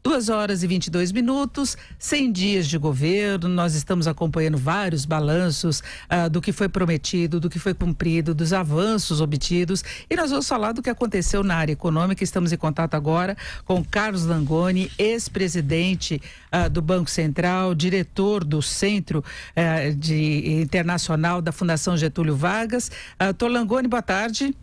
2h22, 100 dias de governo, nós estamos acompanhando vários balanços do que foi prometido, do que foi cumprido, dos avanços obtidos, e nós vamos falar do que aconteceu na área econômica. Estamos em contato agora com Carlos Langoni, ex-presidente do Banco Central, diretor do Centro Internacional da Fundação Getúlio Vargas. Dr. Langoni, boa tarde.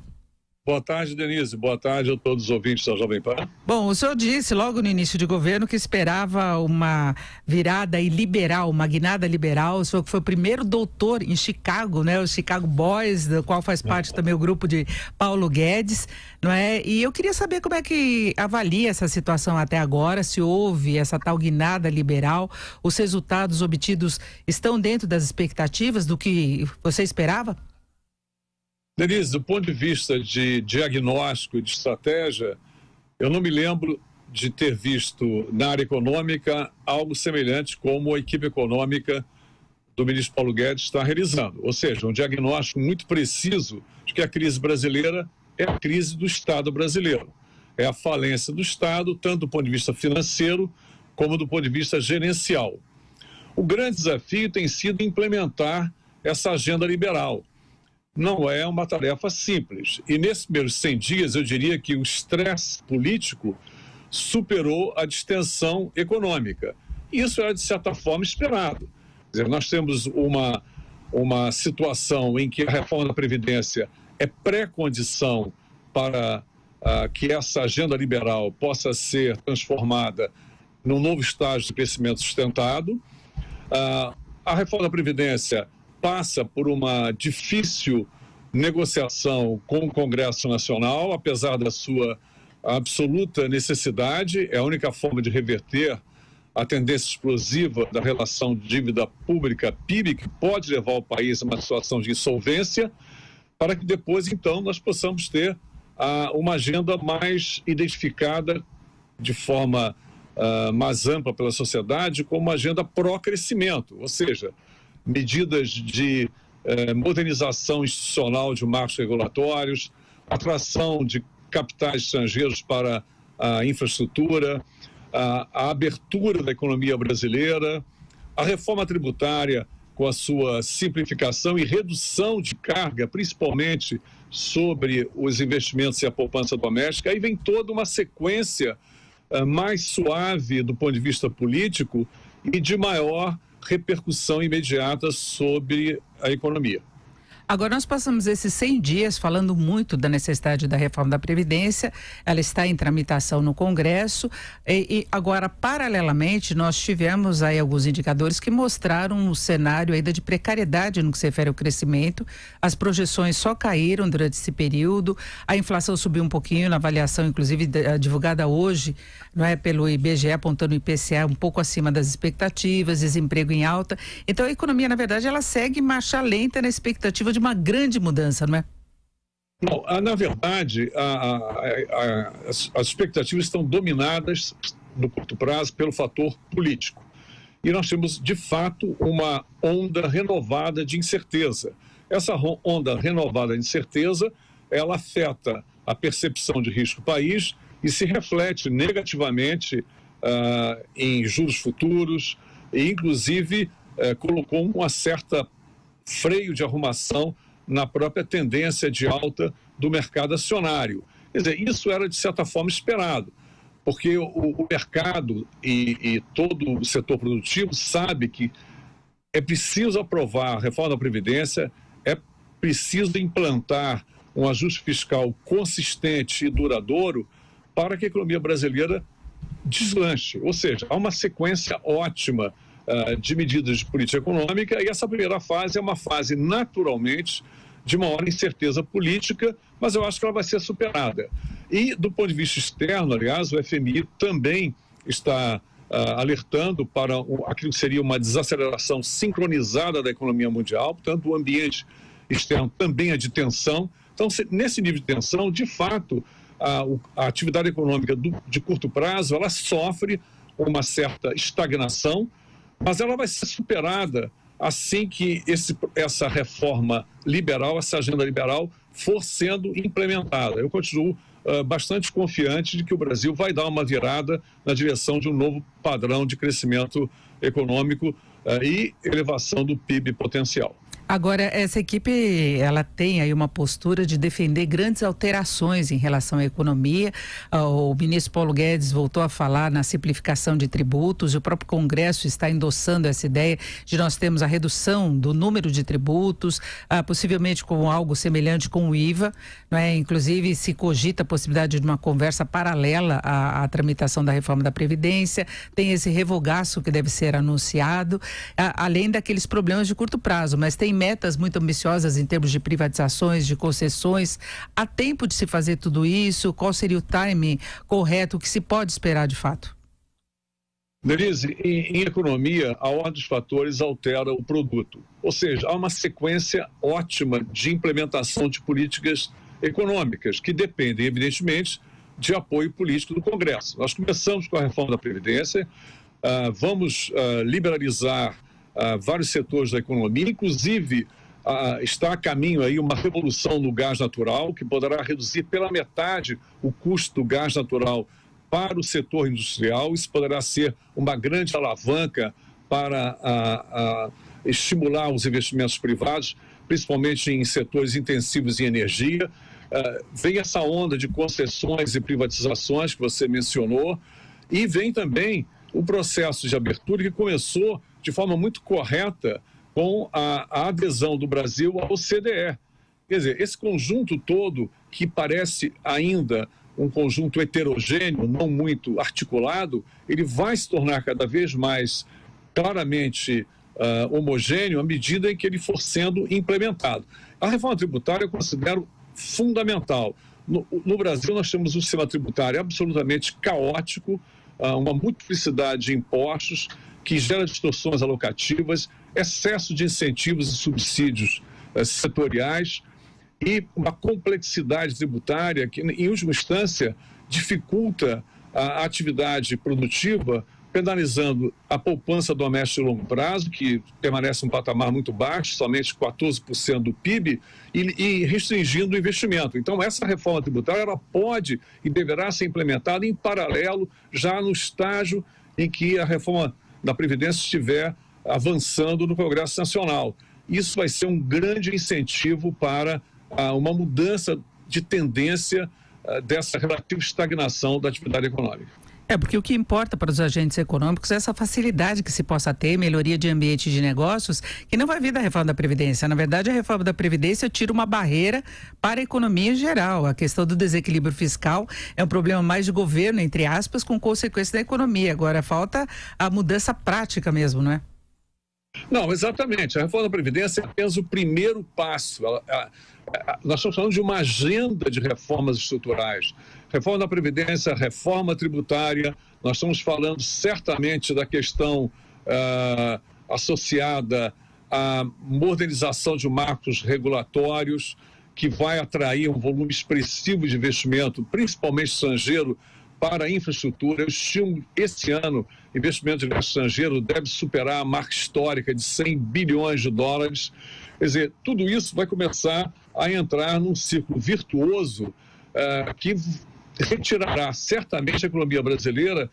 Boa tarde, Denise. Boa tarde a todos os ouvintes da Jovem Pan. Bom, o senhor disse logo no início de governo que esperava uma virada liberal, uma guinada liberal. O senhor que foi o primeiro doutor em Chicago, né? O Chicago Boys, do qual faz parte também o grupo de Paulo Guedes, não é? E eu queria saber como é que avalia essa situação até agora, se houve essa tal guinada liberal, os resultados obtidos estão dentro das expectativas do que você esperava? Denise, do ponto de vista de diagnóstico e de estratégia, eu não me lembro de ter visto na área econômica algo semelhante como a equipe econômica do ministro Paulo Guedes está realizando. Ou seja, um diagnóstico muito preciso de que a crise brasileira é a crise do Estado brasileiro. É a falência do Estado, tanto do ponto de vista financeiro como do ponto de vista gerencial. O grande desafio tem sido implementar essa agenda liberal. Não é uma tarefa simples. E nesses primeiros 100 dias, eu diria que o estresse político superou a distensão econômica. Isso era, de certa forma, esperado. Quer dizer, nós temos uma situação em que a reforma da Previdência é pré-condição para que essa agenda liberal possa ser transformada num novo estágio de crescimento sustentado. A reforma da Previdência passa por uma difícil negociação com o Congresso Nacional, apesar da sua absoluta necessidade. É a única forma de reverter a tendência explosiva da relação dívida pública-PIB, que pode levar o país a uma situação de insolvência, para que depois, então, nós possamos ter uma agenda mais identificada de forma mais ampla pela sociedade como uma agenda pró-crescimento, ou seja, medidas de modernização institucional de marcos regulatórios, atração de capitais estrangeiros para a infraestrutura, a abertura da economia brasileira, a reforma tributária com a sua simplificação e redução de carga, principalmente sobre os investimentos e a poupança doméstica. Aí vem toda uma sequência mais suave do ponto de vista político e de maior repercussão imediata sobre a economia. Agora, nós passamos esses 100 dias falando muito da necessidade da reforma da Previdência, ela está em tramitação no Congresso e agora, paralelamente, nós tivemos aí alguns indicadores que mostraram um cenário ainda de precariedade no que se refere ao crescimento. As projeções só caíram durante esse período, a inflação subiu um pouquinho na avaliação, inclusive divulgada hoje, não é, pelo IBGE, apontando o IPCA um pouco acima das expectativas, desemprego em alta. Então, a economia, na verdade, ela segue marcha lenta na expectativa de uma grande mudança, não é? Bom, na verdade, as expectativas estão dominadas no curto prazo pelo fator político. E nós temos, de fato, uma onda renovada de incerteza. Essa onda renovada de incerteza, ela afeta a percepção de risco do país e se reflete negativamente em juros futuros e, inclusive, colocou uma certa freio de arrumação na própria tendência de alta do mercado acionário. Quer dizer, isso era, de certa forma, esperado, porque o mercado e todo o setor produtivo sabe que é preciso aprovar a reforma da Previdência, é preciso implantar um ajuste fiscal consistente e duradouro para que a economia brasileira deslanche. Ou seja, há uma sequência ótima de medidas de política econômica, e essa primeira fase é uma fase naturalmente de maior incerteza política, mas eu acho que ela vai ser superada. E do ponto de vista externo, aliás, o FMI também está alertando para aquilo que seria uma desaceleração sincronizada da economia mundial, portanto o ambiente externo também é de tensão. Então, nesse nível de tensão, de fato, a atividade econômica de curto prazo, ela sofre uma certa estagnação, mas ela vai ser superada assim que essa reforma liberal, essa agenda liberal for sendo implementada. Eu continuo bastante confiante de que o Brasil vai dar uma virada na direção de um novo padrão de crescimento econômico e elevação do PIB potencial. Agora, essa equipe, ela tem aí uma postura de defender grandes alterações em relação à economia. O ministro Paulo Guedes voltou a falar na simplificação de tributos, e o próprio Congresso está endossando essa ideia de nós termos a redução do número de tributos, possivelmente com algo semelhante com o IVA, não é? Inclusive, se cogita a possibilidade de uma conversa paralela à tramitação da reforma da Previdência. Tem esse revogaço que deve ser anunciado, além daqueles problemas de curto prazo, mas tem metas muito ambiciosas em termos de privatizações, de concessões. Há tempo de se fazer tudo isso? Qual seria o timing correto? O que se pode esperar de fato? Denise, em economia, a ordem dos fatores altera o produto. Ou seja, há uma sequência ótima de implementação de políticas econômicas que dependem, evidentemente, de apoio político do Congresso. Nós começamos com a reforma da Previdência, vamos liberalizar vários setores da economia, inclusive está a caminho aí uma revolução no gás natural, que poderá reduzir pela metade o custo do gás natural para o setor industrial. Isso poderá ser uma grande alavanca para estimular os investimentos privados, principalmente em setores intensivos em energia. Vem essa onda de concessões e privatizações que você mencionou, e vem também o processo de abertura que começou de forma muito correta com a adesão do Brasil à OCDE. Quer dizer, esse conjunto todo, que parece ainda um conjunto heterogêneo, não muito articulado, ele vai se tornar cada vez mais claramente homogêneo à medida em que ele for sendo implementado. A reforma tributária eu considero fundamental. No Brasil, nós temos um sistema tributário absolutamente caótico, uma multiplicidade de impostos que gera distorções alocativas, excesso de incentivos e subsídios setoriais e uma complexidade tributária que, em última instância, dificulta a atividade produtiva, penalizando a poupança doméstica de longo prazo, que permanece um patamar muito baixo, somente 14% do PIB, e restringindo o investimento. Então, essa reforma tributária ela pode e deverá ser implementada em paralelo, já no estágio em que a reforma da Previdência estiver avançando no Congresso Nacional. Isso vai ser um grande incentivo para uma mudança de tendência dessa relativa estagnação da atividade econômica. Porque o que importa para os agentes econômicos é essa facilidade que se possa ter, melhoria de ambiente de negócios, que não vai vir da reforma da Previdência. Na verdade, a reforma da Previdência tira uma barreira para a economia em geral. A questão do desequilíbrio fiscal é um problema mais de governo, entre aspas, com consequência da economia. Agora, falta a mudança prática mesmo, não é? Não, exatamente. A reforma da Previdência é apenas o primeiro passo. Nós estamos falando de uma agenda de reformas estruturais. Reforma da Previdência, reforma tributária, nós estamos falando certamente da questão associada à modernização de marcos regulatórios, que vai atrair um volume expressivo de investimento, principalmente estrangeiro, para a infraestrutura. Eu estimo esse ano, investimento de estrangeiro deve superar a marca histórica de 100 bilhões de dólares. Quer dizer, tudo isso vai começar a entrar num ciclo virtuoso que retirará certamente a economia brasileira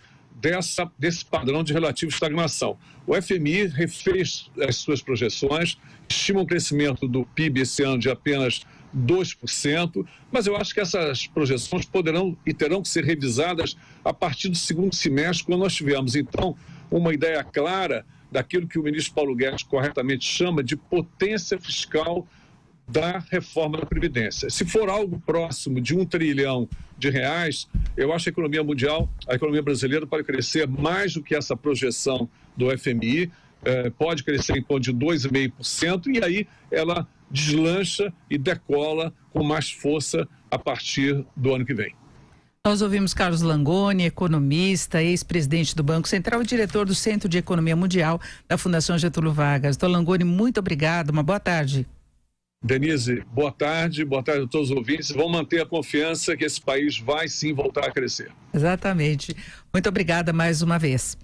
desse padrão de relativa estagnação. O FMI refez as suas projeções, estima um crescimento do PIB esse ano de apenas 2%, mas eu acho que essas projeções poderão e terão que ser revisadas a partir do segundo semestre, quando nós tivermos, então, uma ideia clara daquilo que o ministro Paulo Guedes corretamente chama de potência fiscal da reforma da Previdência. Se for algo próximo de R$1 trilhão, eu acho que a economia mundial, a economia brasileira pode crescer mais do que essa projeção do FMI, pode crescer em torno de 2,5%, e aí ela deslancha e decola com mais força a partir do ano que vem. Nós ouvimos Carlos Langoni, economista, ex-presidente do Banco Central e diretor do Centro de Economia Mundial da Fundação Getúlio Vargas. Doutor Langoni, muito obrigado, uma boa tarde. Denise, boa tarde a todos os ouvintes. Vamos manter a confiança que esse país vai sim voltar a crescer. Exatamente. Muito obrigada mais uma vez.